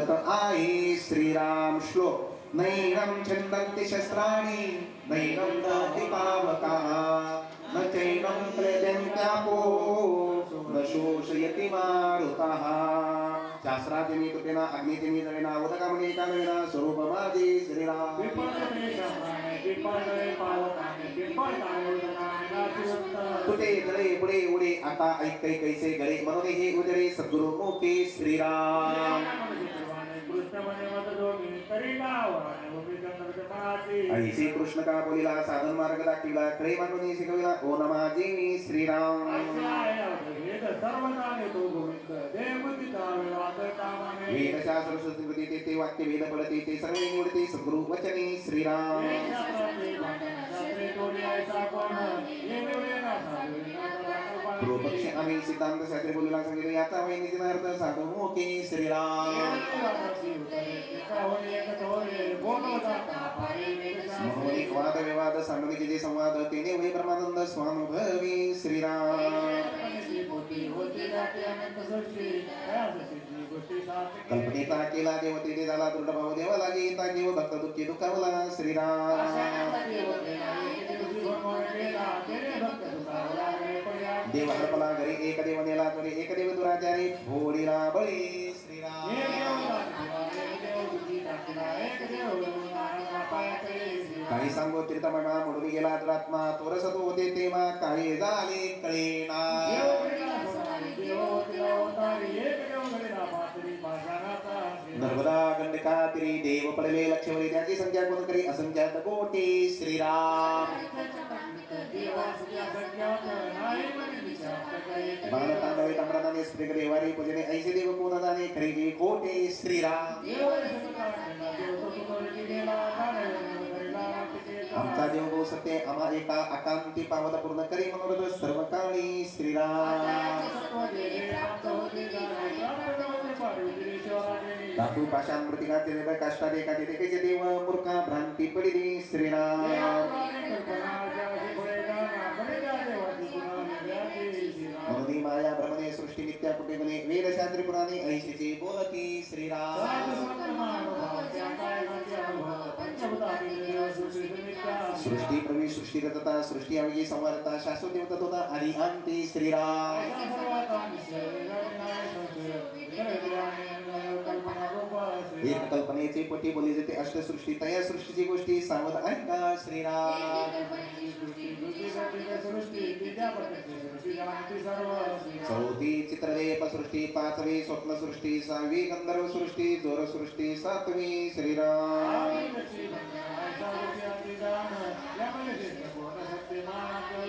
बोलत आहे श्रीराम श्लोक नैनं छन्दन्ति शस्त्राणि नैनं दहति पावकाः न चैनं क्लेदन्त्यापो न शोषयति मारुतः शास्त्रातिनी कृतेना अग्नितिनी जळेना उदकामने कालवेना स्वरूपमादि श्रीराम तुटे जळे पुढे उडे आता ऐक कैसे गळे म्हणून हे उदरे सद्गुरु मुखे श्रीराम ऐसे कृष्ण का बोलिला साधन मार्ग दाखविला कडे मागून शिकविला ओ नमाजी श्रीराम वेद शास्त्र संस्कृती ते वाक्य वेद पडते ते सर्व निवडते सद्गुरु वचने श्रीराम पूर्वपक्षी आम्ही सिद्धांत शास्त्री बोलला सांगितले याचा वैनिकचा अर्थ साधू मुखे श्रीराम मौलिक वाद विवाद सांगणे जे संवाद तेने वै ब्रह्मानंद स्वानुभवी श्रीराम कल्पनेचा केला देव तेथे झाला दृढ भाव देवा लागे ताके व भक्त दुःखी दुखावला श्रीराम देव हरपला घरी एक देव नेला तरी एक देव दुराचारी भोडीला बळी श्रीराम काही सांगो तीर्थमना म्हणून गेला दुरात्मा तोरस तो होते तेव्हा काही झाले कळेना नर्मदा गंडका तिरी देव पडले लक्षवरी त्याची संख्या कोण करी असंख्यात कोटी श्रीराम बाण तांदळे ताम्राने स्त्रीकडे वारी पूजने ऐसे देव कोण जाणे खरे खोटे श्रीराम आमचा देव गो सत्य आम्हा एका आकांती पावत पूर्ण करी मनोरथ सर्व काळी श्रीराम धातू पाषाण मृतिका काष्टा देखा देखे देव मूर्खा भ्रांती पडिली श्रीराम मनोनी माया ब्रह्मणे सृष्टी नित्या कुटे बने वेद शास्त्री पुराणे ऐशीची बोलती श्रीराम सृष्टी प्रवेश सृष्टी रचता सृष्टी अवगी संवारता शाश्वत देवता आदि अंती श्रीराम एक कल्पनेची पोटी बोली जाते अष्टसृष्टी तया सृष्टीची गोष्टी सावध ऐका श्रीराम चौथी चित्रलेप सृष्टी पाचवी स्वप्न सृष्टी सहावी गंधर्व सृष्टी जोर सृष्टी सातवी श्रीराम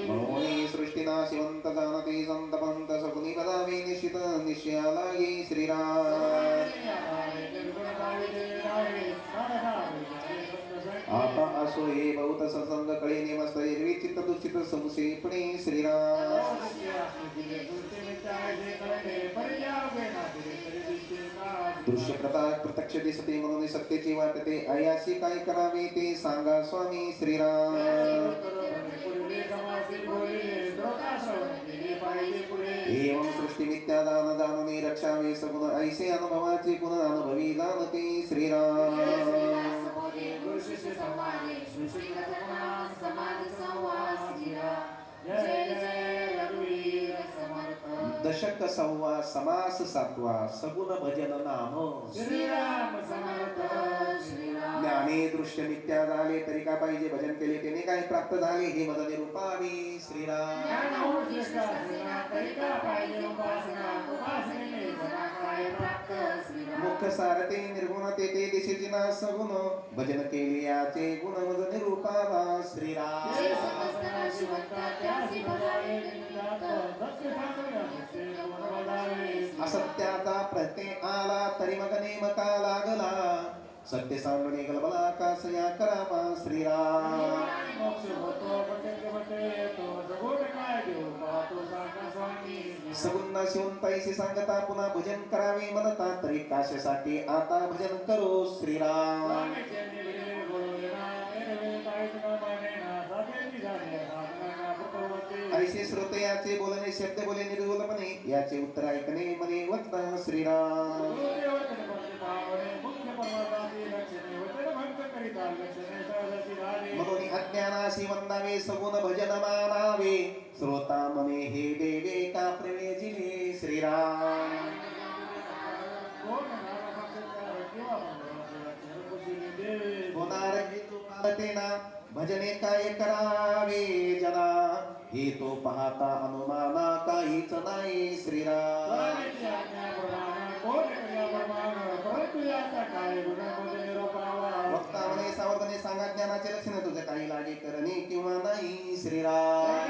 मनोनी सृष्टीना शिवंत जाणते संत पंत सगुनी पदावे निश्चित निश्चयालागी श्रीराम आता असो हे बहुत सत्संग कळे नेमस्त एरवी चित्त दुचित्त संशयपणे श्रीराम दृश्य प्रत्यक्ष दिसते म्हणून सत्तेची वाटते अयाशी काय करावे ते सांगा स्वामी श्रीराम एवं सृष्टी मिथ्या दान जाणून रक्षावे सगुण ऐसे अनुभवाचे पुनः अनुभवी जाणते श्रीराम दशक सव्वा समास सातवा सगुण भजन नाम श्रीराम समर्थ श्रीराम ज्ञाने दृश्य नित्या झाले तरी का पाहिजे भजन केले त्याने काय प्राप्त झाले हे मद निरूपावी श्रीराम मुख्य सारते निर्गुण ते दिशेची ना सगुण भजन केले याचे गुण मद निरूपावा श्रीराम असत्याचा प्रत्यय आला तरी मग नेमका लागला सत्य सांडणे गलबला कासया करावा श्रीराम सगुण शिवून पैसे सांगता पुन्हा भजन करावे म्हणता तरी काशासाठी आता भजन करो श्रीराम ऐसे श्रोते याचे बोलणे शब्द बोले निर्गुणपणे याचे उत्तर ऐकणे मने वक्ता श्रीराम दासी वंदावे सगुण भजन मानावे श्रोता मने हे देवे का प्रवेजिले श्रीराम होणार हेतू पालतेना भजने काय करावे जना हे तो पाहता अनुमाना काहीच नाही श्रीराम वक्तावने सावधाने सांगा ज्ञानाचे लक्षण तुझे काही लागे करणे किंवा नाही श्रीराम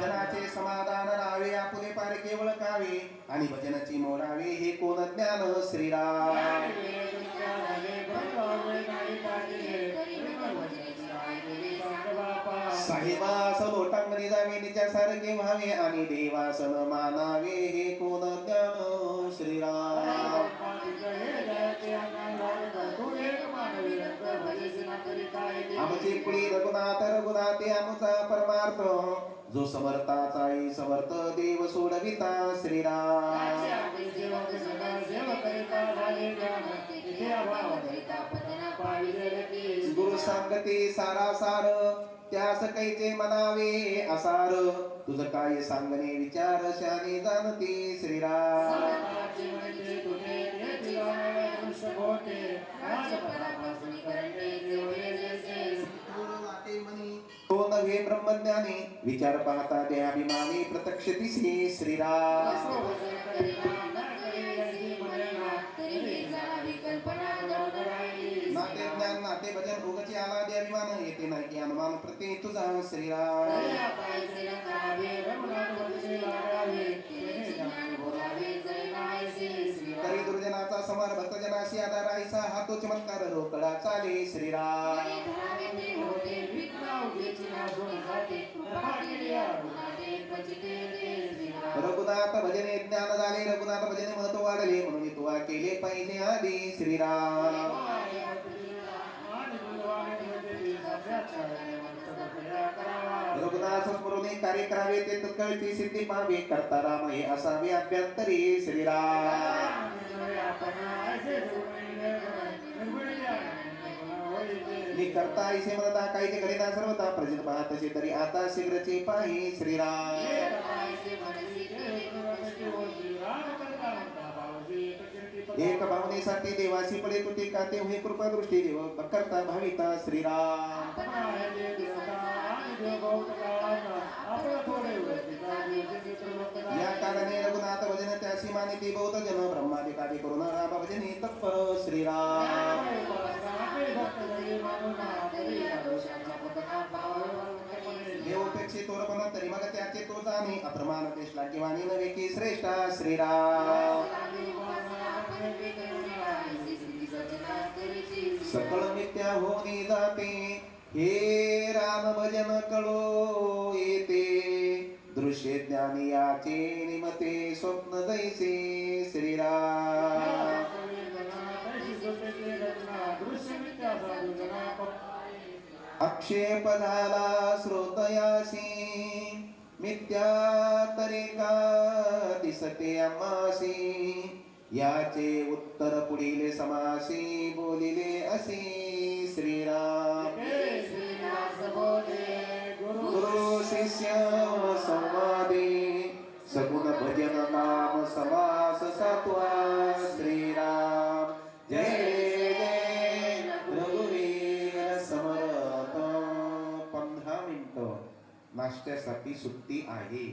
जनाचे समाधान राहावे आपुले पार केवळ कावे आणि भजनाची मोडावे हे कोण ज्ञान श्रीराम साहेबास लोटांगणी जावे निच्यासारखे व्हावे आणि देवासन मानावे हे कोण ज्ञान श्रीराम आमचे कुळी रघुनाथ रघुनाथे आमचा परमार्थ जो समर्थाचा समर्थ देव सोडविता श्रीराम गुरु सांगते सारा सार त्यास कैचे मनावे असार तुझ काय सांगणे विचार शाने जाणते श्रीराम तो नव्हे ब्रह्मज्ञानी विचार पाहता ते अभिमानी प्रत्यक्ष दिसे श्रीराम नाते ज्ञान नाते भजन उगची आला दे अभिमान येते नाही की अनुमान प्रति तुझा श्रीराम तरी दुर्जनाचा समार भक्तजनाशी आधार ऐसा हा तो चमत्कार रोकडा चाले श्रीराम रघुनाथ भजने ज्ञान झाले रघुनाथ भजने महत्व वाढले म्हणून तुवा केले पाहिजे आधी श्रीराम रघुनाथ स्मरुनी कार्य करावे ते तत्कळती सिद्धी पावे करता राम हे असावे अभ्यंतरी श्रीराम मी करता ऐसे म्हणता काही ते करीना सर्वता प्रजित पाहतसे तरी आता शीघ्रचे पाहि श्रीराम एक भावनेसाठी देवासी पडे तुटे काते हे कृपा दृष्टी देव करता भाविता श्रीराम या कारणे रघुनाथ भजन त्यासी मानिती बहुत जन ब्रह्मादिकादी करून राम भजनी तत्पर श्रीराम देवपेक्षे तोरपण तरी मग त्याचे तो जाणे अप्रमाण देशला किंवा नवे की श्रेष्ठ श्रीराम सकळ मिथ्या होऊन जाते हे राम भजन कळो येते दृश्य ज्ञानी याचे निमते स्वप्न जैसे श्रीराम आक्षेप झाला श्रोतयासी मिथ्या तरेका दिसते आम्हासी याचे उत्तर पुढील समासी बोलिले असी श्रीराम गुरु शिष्य संवादे सगुण भजन नाम समास सात्वा श्रीराम जय जय रघुवीर समर्थ 15 मिनिटं नाश्त्यासाठी सुट्टी आहे.